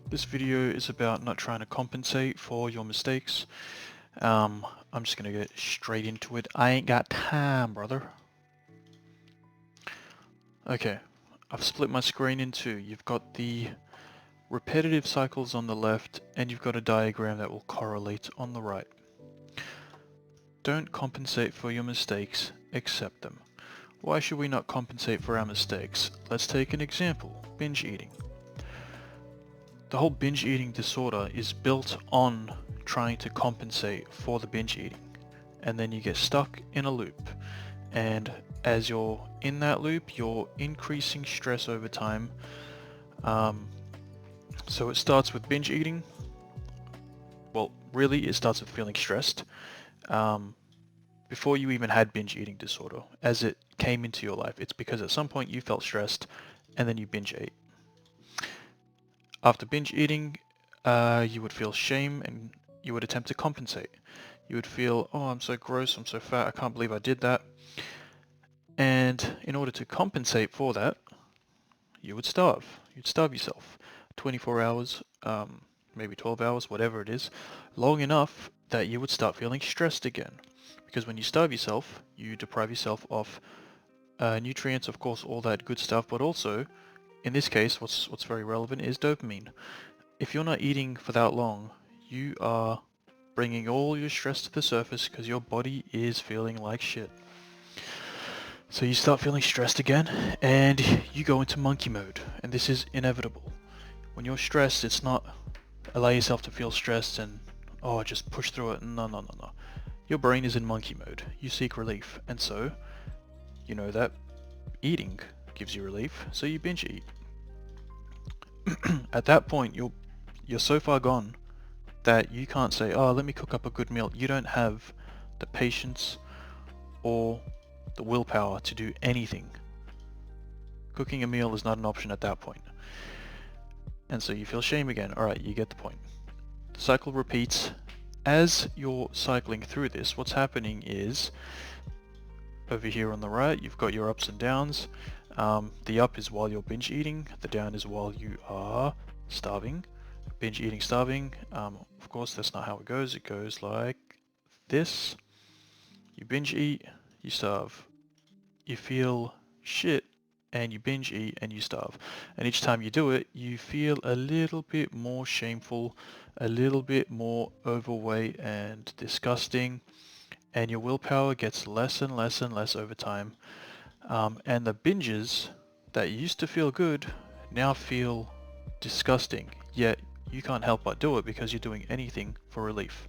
This video is about not trying to compensate for your mistakes. I'm just gonna get straight into it. I ain't got time, brother. Okay, I've split my screen in two. You've got the repetitive cycles on the left, and you've got a diagram that will correlate on the right. Don't compensate for your mistakes, accept them. Why should we not compensate for our mistakes? Let's take an example, binge eating. The whole binge eating disorder is built on trying to compensate for the binge eating, and then you get stuck in a loop, and as you're in that loop you're increasing stress over time. So it starts with binge eating. Well, really it starts with feeling stressed before you even had binge eating disorder. As it came into your life, it's because at some point you felt stressed and then you binge ate. After binge eating, you would feel shame and you would attempt to compensate. You would feel, oh, I'm so gross, I'm so fat, I can't believe I did that. And in order to compensate for that, you would starve. You'd starve yourself. 24 hours, maybe 12 hours, whatever it is, long enough that you would start feeling stressed again. Because when you starve yourself, you deprive yourself of nutrients, of course, all that good stuff, but also, in this case, what's very relevant is dopamine. If you're not eating for that long, you are bringing all your stress to the surface because your body is feeling like shit. So you start feeling stressed again and you go into monkey mode, and this is inevitable. When you're stressed, it's not allow yourself to feel stressed and just push through it. No. Your brain is in monkey mode. You seek relief, and so you know that eating gives you relief, so you binge eat. At that point, you're so far gone that you can't say, oh, let me cook up a good meal. You don't have the patience or the willpower to do anything. Cooking a meal is not an option at that point. And so you feel shame again. Alright, you get the point. The cycle repeats. As you're cycling through this, what's happening is, over here on the right, you've got your ups and downs. The up is while you're binge eating, the down is while you are starving. Binge eating, starving. Of course, that's not how it goes. It goes like this. You binge eat, you starve. You feel shit, and you binge eat and you starve. And each time you do it, you feel a little bit more shameful, a little bit more overweight and disgusting, and your willpower gets less and less and less over time. And the binges that used to feel good now feel disgusting, yet you can't help but do it because you're doing anything for relief.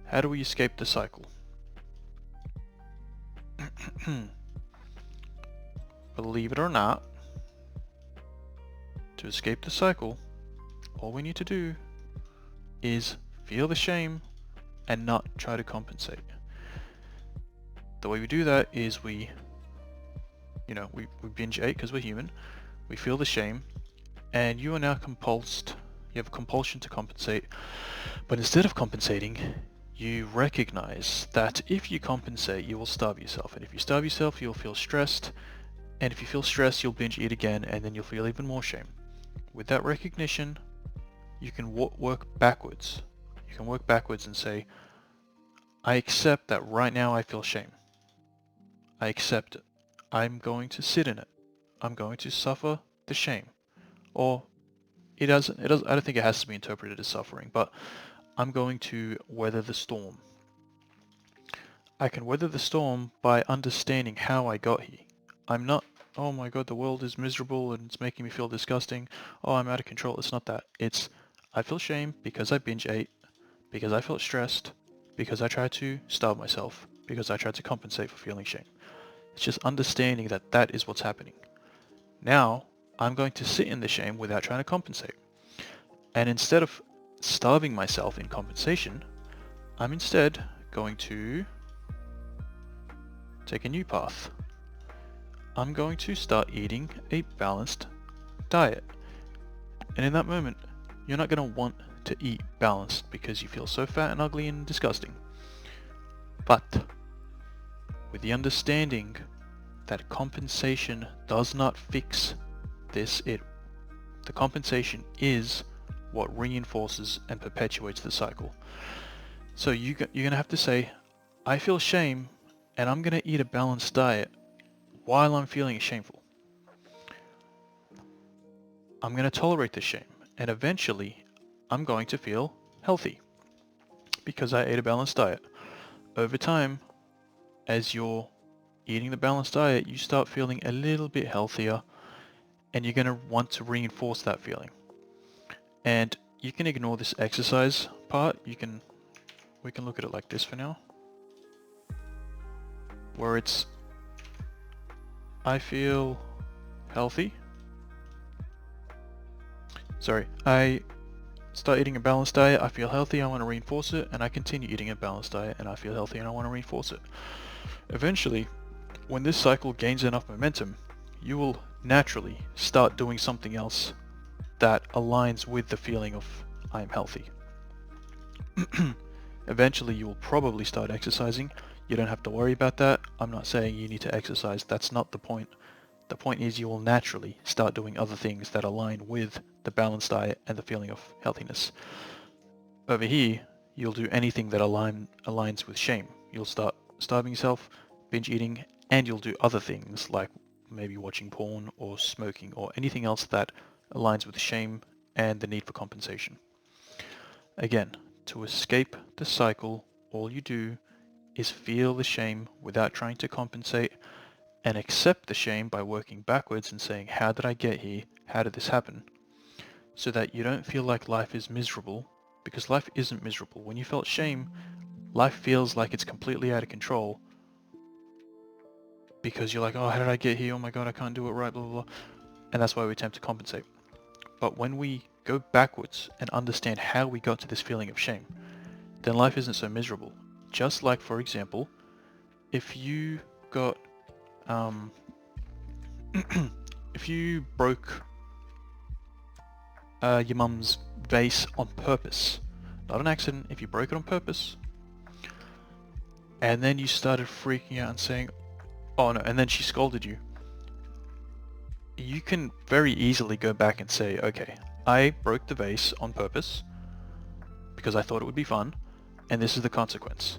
How do we escape the cycle? Believe it or not, to escape the cycle, all we need to do is feel the shame and not try to compensate. The way we do that is we binge eat because we're human. We feel the shame, and you are now compulsed. You have a compulsion to compensate, but instead of compensating, you recognize that if you compensate, you will starve yourself, and if you starve yourself, you'll feel stressed, and if you feel stressed, you'll binge eat again, and then you'll feel even more shame. With that recognition, you can work backwards. You can work backwards and say, I accept that right now I feel shame. I accept it. I'm going to sit in it. I'm going to suffer the shame. Or I don't think it has to be interpreted as suffering, but I'm going to weather the storm. I can weather the storm by understanding how I got here. I'm not, oh my god, the world is miserable and it's making me feel disgusting. Oh, I'm out of control. It's not that. It's, I feel shame because I binge ate, because I felt stressed, because I tried to starve myself, because I tried to compensate for feeling shame. It's just understanding that that is what's happening. Now, I'm going to sit in the shame without trying to compensate. And instead of starving myself in compensation, I'm instead going to take a new path. I'm going to start eating a balanced diet. And in that moment, you're not going to want to eat balanced because you feel so fat and ugly and disgusting. But with the understanding that compensation does not fix this, the compensation is what reinforces and perpetuates the cycle. So you're going to have to say, I feel shame and I'm going to eat a balanced diet while I'm feeling shameful. I'm going to tolerate the shame, and eventually I'm going to feel healthy because I ate a balanced diet. Over time, as you're eating the balanced diet, you start feeling a little bit healthier, and you're going to want to reinforce that feeling. And you can ignore this exercise part. We can look at it like this for now, where it's, I feel healthy. Sorry, I start eating a balanced diet, I feel healthy, I want to reinforce it, and I continue eating a balanced diet and I feel healthy and I want to reinforce it. Eventually, when this cycle gains enough momentum, you will naturally start doing something else that aligns with the feeling of I am healthy. Eventually, you will probably start exercising. You don't have to worry about that. I'm not saying you need to exercise. That's not the point. The point is you will naturally start doing other things that align with the balanced diet and the feeling of healthiness. Over here, you'll do anything that aligns with shame. You'll start starving yourself, binge eating, and you'll do other things like maybe watching porn or smoking or anything else that aligns with shame and the need for compensation. Again, to escape the cycle, all you do is feel the shame without trying to compensate, and accept the shame by working backwards and saying, how did I get here? How did this happen? So that you don't feel like life is miserable, because life isn't miserable. When you felt shame, life feels like it's completely out of control, because you're like, oh, how did I get here? Oh my god, I can't do it right, blah, blah, blah. And that's why we attempt to compensate. But when we go backwards and understand how we got to this feeling of shame, then life isn't so miserable. Just like, for example, if you got if you broke your mum's vase on purpose, not an accident, if you broke it on purpose, and then you started freaking out and saying, oh no, and then she scolded you, you can very easily go back and say, okay, I broke the vase on purpose because I thought it would be fun, and this is the consequence.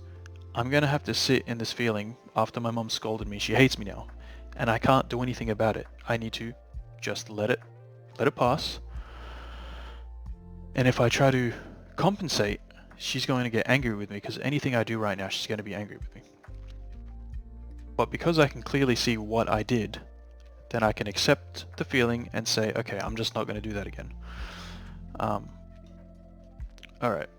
I'm going to have to sit in this feeling after my mum scolded me. She hates me now, and I can't do anything about it. I need to just let it pass. And if I try to compensate, she's going to get angry with me, because anything I do right now, she's going to be angry with me. But because I can clearly see what I did, then I can accept the feeling and say, okay, I'm just not going to do that again. Alright.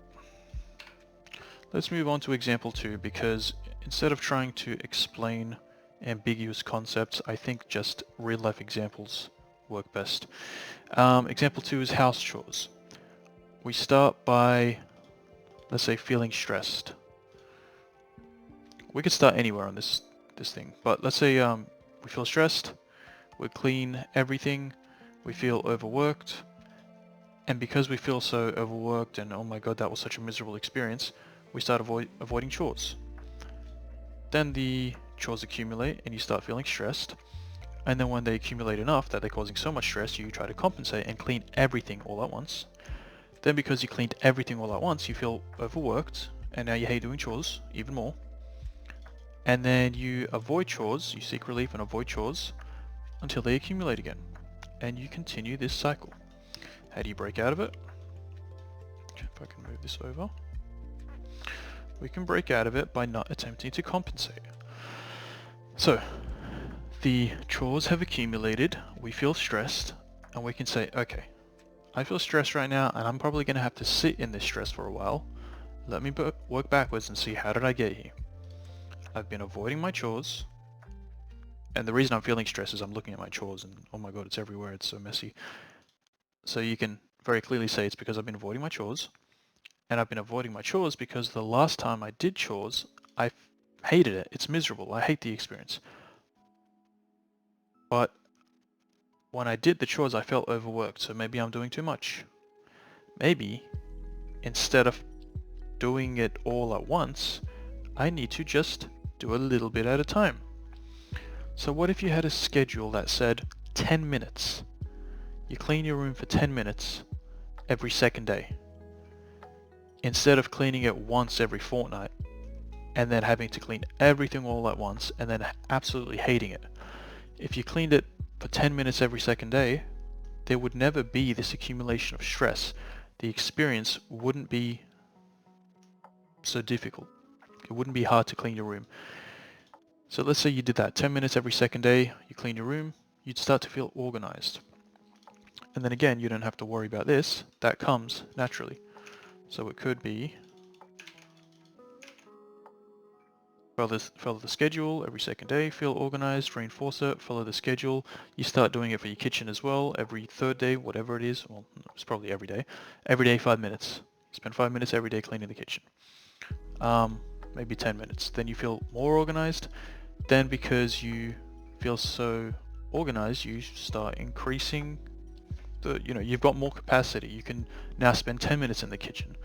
Let's move on to example 2, because instead of trying to explain ambiguous concepts, I think just real life examples work best. Example 2 is house chores. We start by, let's say, feeling stressed. We could start anywhere on this thing, but let's say we feel stressed, we clean everything, we feel overworked, and because we feel so overworked and oh my god, that was such a miserable experience, we start avoiding chores. Then the chores accumulate and you start feeling stressed, and then when they accumulate enough that they're causing so much stress, you try to compensate and clean everything all at once. Then because you cleaned everything all at once, you feel overworked, and now you hate doing chores even more. And then you avoid chores, you seek relief and avoid chores until they accumulate again. And you continue this cycle. How do you break out of it? If I can move this over. We can break out of it by not attempting to compensate. So, the chores have accumulated, we feel stressed, and we can say, okay, I feel stressed right now, and I'm probably going to have to sit in this stress for a while. Let me work backwards and see, how did I get here? I've been avoiding my chores, and the reason I'm feeling stressed is I'm looking at my chores and oh my god, it's everywhere, it's so messy. So you can very clearly say it's because I've been avoiding my chores, and I've been avoiding my chores because the last time I did chores, I hated it. It's miserable. I hate the experience. But when I did the chores, I felt overworked, so maybe I'm doing too much. Maybe instead of doing it all at once, I need to just do a little bit at a time. So what if you had a schedule that said 10 minutes? You clean your room for 10 minutes, every second day, instead of cleaning it once every fortnight and then having to clean everything all at once and then absolutely hating it. If you cleaned it for 10 minutes every second day, there would never be this accumulation of stress. The experience wouldn't be so difficult. It wouldn't be hard to clean your room. So let's say you did that 10 minutes every second day, you clean your room, you'd start to feel organized. And then again, you don't have to worry about this. That comes naturally. So it could be follow the schedule every second day, feel organized, reinforce it, follow the schedule. You start doing it for your kitchen as well, every third day, whatever it is. Well, it's probably every day. Every day, 5 minutes. Spend 5 minutes every day cleaning the kitchen. Maybe 10 minutes. Then you feel more organized. Then because you feel so organized, you start increasing you've got more capacity. You can now spend 10 minutes in the kitchen,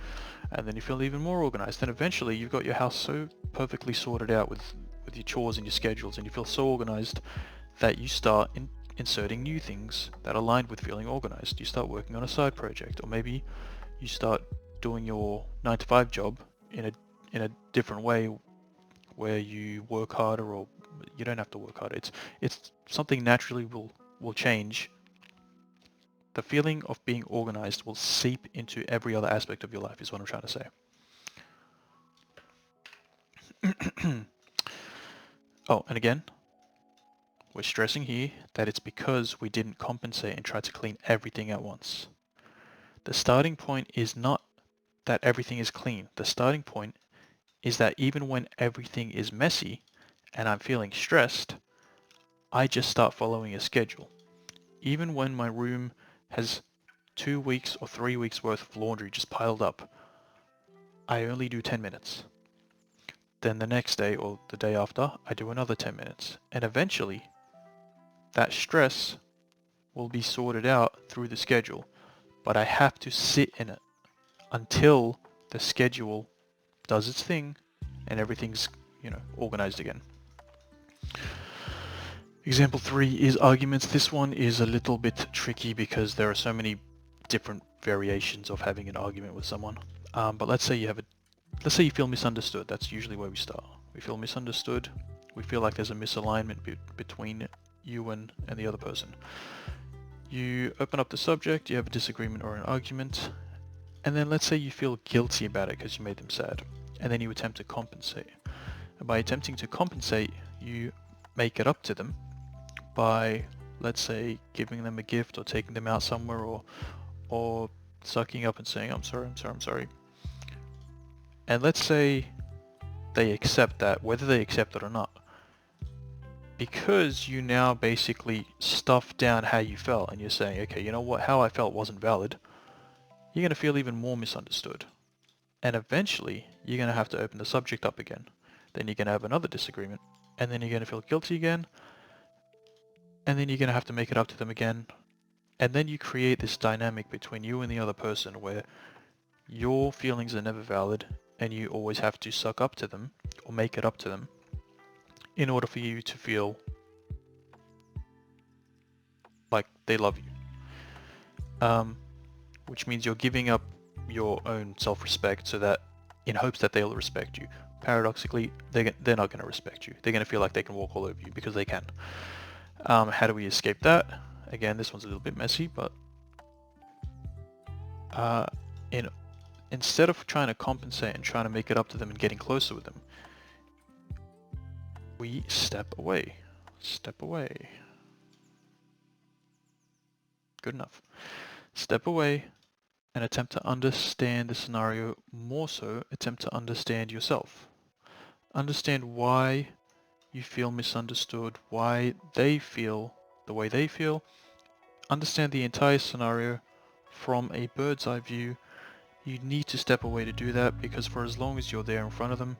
and then you feel even more organized. Then eventually you've got your house so perfectly sorted out with your chores and your schedules, and you feel so organized that you start inserting new things that align with feeling organized. You start working on a side project, or maybe you start doing your 9-to-5 job in a different way, where you work harder, or you don't have to work harder. It's something naturally will change. The feeling of being organized will seep into every other aspect of your life, is what I'm trying to say. Oh, and again, we're stressing here that it's because we didn't compensate and try to clean everything at once. The starting point is not that everything is clean. The starting point is that even when everything is messy and I'm feeling stressed, I just start following a schedule. Even when my room has 2 weeks or 3 weeks worth of laundry just piled up, I only do 10 minutes. Then the next day or the day after, I do another 10 minutes. And eventually, that stress will be sorted out through the schedule. But I have to sit in it until the schedule does its thing and everything's, organized again. Example 3 is arguments. This one is a little bit tricky because there are so many different variations of having an argument with someone. But let's say you feel misunderstood. That's usually where we start. We feel misunderstood. We feel like there's a misalignment between you and the other person. You open up the subject, you have a disagreement or an argument, and then let's say you feel guilty about it because you made them sad, and then you attempt to compensate. And by attempting to compensate, you make it up to them by, let's say, giving them a gift or taking them out somewhere, or sucking up and saying, I'm sorry. And let's say they accept that, whether they accept it or not. Because you now basically stuff down how you felt and you're saying, okay, you know what, how I felt wasn't valid, you're going to feel even more misunderstood. And eventually, you're going to have to open the subject up again. Then you're going to have another disagreement. And then you're going to feel guilty again. And then you're going to have to make it up to them again. And then you create this dynamic between you and the other person where your feelings are never valid and you always have to suck up to them or make it up to them in order for you to feel like they love you. Which means you're giving up your own self-respect so that in hopes that they'll respect you. Paradoxically, they're not going to respect you. They're going to feel like they can walk all over you because they can. How do we escape that? Again, this one's a little bit messy, but instead of trying to compensate and trying to make it up to them and getting closer with them, we step away. Step away. Good enough. Step away and attempt to understand the scenario, more so attempt to understand yourself. Understand why you feel misunderstood, why they feel the way they feel. Understand the entire scenario from a bird's eye view. You need to step away to do that because for as long as you're there in front of them,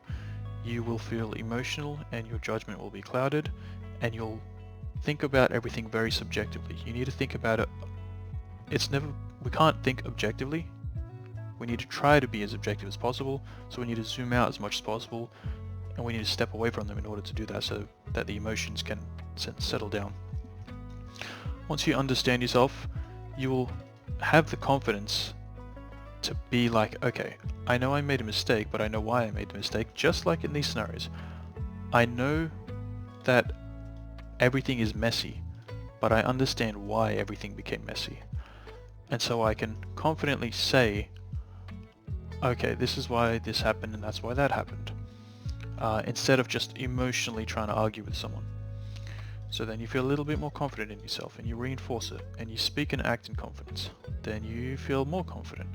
you will feel emotional and your judgment will be clouded and you'll think about everything very subjectively. You need to think about it. We can't think objectively. We need to try to be as objective as possible. So we need to zoom out as much as possible and we need to step away from them in order to do that so that the emotions can settle down. Once you understand yourself, you will have the confidence to be like, okay, I know I made a mistake, but I know why I made the mistake, just like in these scenarios. I know that everything is messy, but I understand why everything became messy. And so I can confidently say, okay, this is why this happened and that's why that happened. Instead of just emotionally trying to argue with someone. So then you feel a little bit more confident in yourself and you reinforce it and you speak and act in confidence. Then you feel more confident.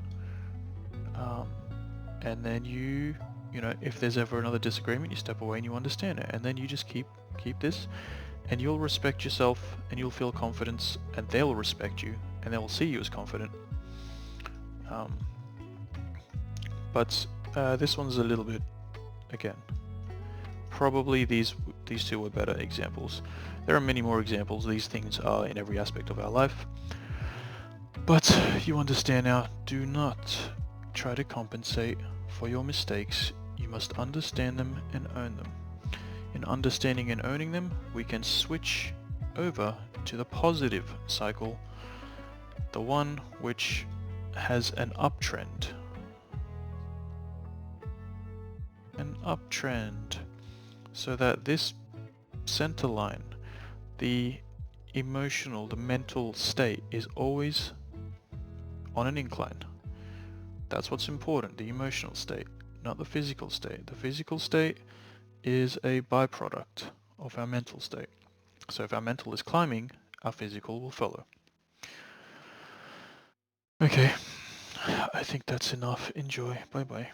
And then you know, if there's ever another disagreement, you step away and you understand it. And then you just keep this, and you'll respect yourself and you'll feel confidence and they'll respect you and they'll see you as confident. But this one's a little bit, again, probably these two are better examples. There are many more examples. These things are in every aspect of our life. But you understand now, do not try to compensate for your mistakes. You must understand them and own them. In understanding and owning them, we can switch over to the positive cycle, the one which has an uptrend. An uptrend. So that this center line, the emotional, the mental state, is always on an incline. That's what's important, the emotional state, not the physical state. The physical state is a byproduct of our mental state. So if our mental is climbing, our physical will follow. Okay, I think that's enough. Enjoy. Bye bye.